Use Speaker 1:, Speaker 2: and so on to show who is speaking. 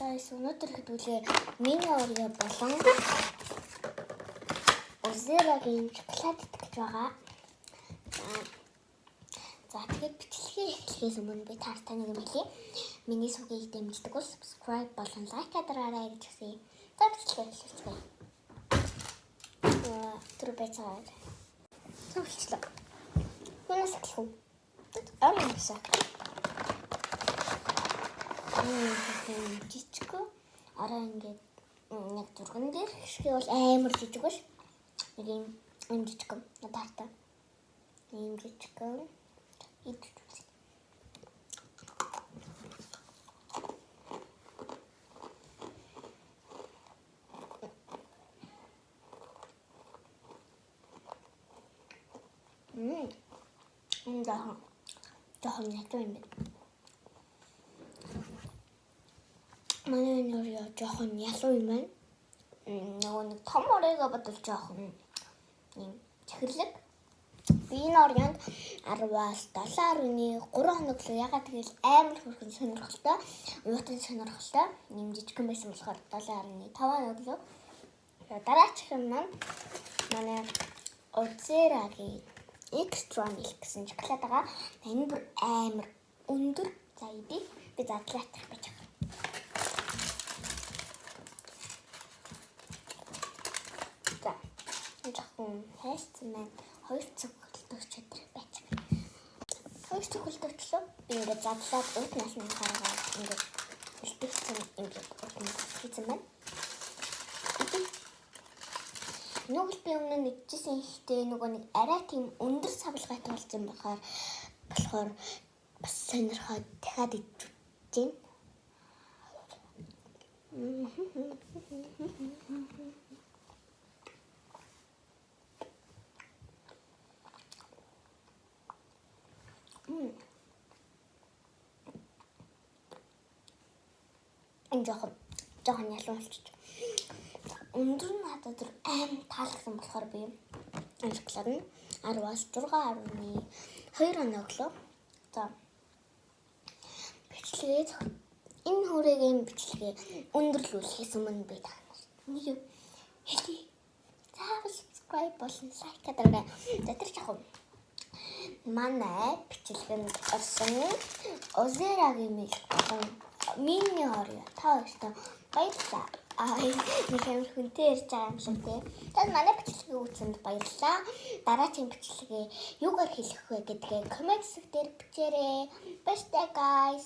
Speaker 1: guys, өнөөдөр хэдүүлээ миний Oreo болон Ozero-гийн шоколад итгэж байгаа. За тэгээд бичлэгээ эхлэхээс өмнө би таартай нэг юм хэлье. Миний сүгийг дэмждэг бол subscribe болон like дараарай гэж хэлье. За бичлэгээ эхлүүлцгээе. Тэр бацаа. Зөвчлөө. Юунаас эхлэх вэ? Орионоос. Жижиг араа ингээд яг зурган дээр хэсгээ бол амар жижиг биш. Нэг юм жижиг надаартай. Ийм жижиг идэж үзье. Жохон ядуу юм байна. Манай Oreo жохон ялуу юм байна. Нөгөө нэг том Oreo бодвол жохон юм чихэрлэг. Би энэ Oreo-нд 10-аас 7.3 хоног л ягаад гэвэл амар хөрхөн сонирхолтой, уутан сонирхолтой юм жижигхэн байсан болохоор 7.5 хоног л. Дараачих юм маань манай Ozero-гийн extra milk гэсэн шоколад байгаа. Энэ бүр амар өндөр. За идэв. Би задлаачих гэж байна. За. Жохон хайцсан маань 2 цаг хөлтөгч өдр байж байгаа. 2 цаг хөлтөгчлөө. Би ингээд задлаад уутнаас нь гаргаад ингээд илтгэсэн ингээд уутнаас хийсэн байна. Нүгэл би өмнө нэгжсэн ихтэй нөгөө нэг арай тийм өндөр савлгайтай болсон болохоор бас сонирхоод дахиад идэж байна. Жохон ялуу болчих. Өндөр нь надад аим таалагдсан болохоор би энэ шоколад нь 10-аас 6.2 оноглоо. За. Бичлэгээ энэ хүрээгийн бичлэгээ өндөрлүүлэхээс өмнө би танаас нэг хэлье. Заавал subscribe болон like дараарай. Тэр жахав. Манай бичлэгэнд орсон Ozero-гийн миний Oreo та өөртөө баярлалаа. Нэг юм хүнтэй ярьж байгаа юм шиг тийм. Tad манай бичлэгийг үзсэнд баярлалаа. Дараагийн бичлэгээ юугаар хэлэх вэ гэдгээ коммент дээр бичээрэй. Баярлалаа guys.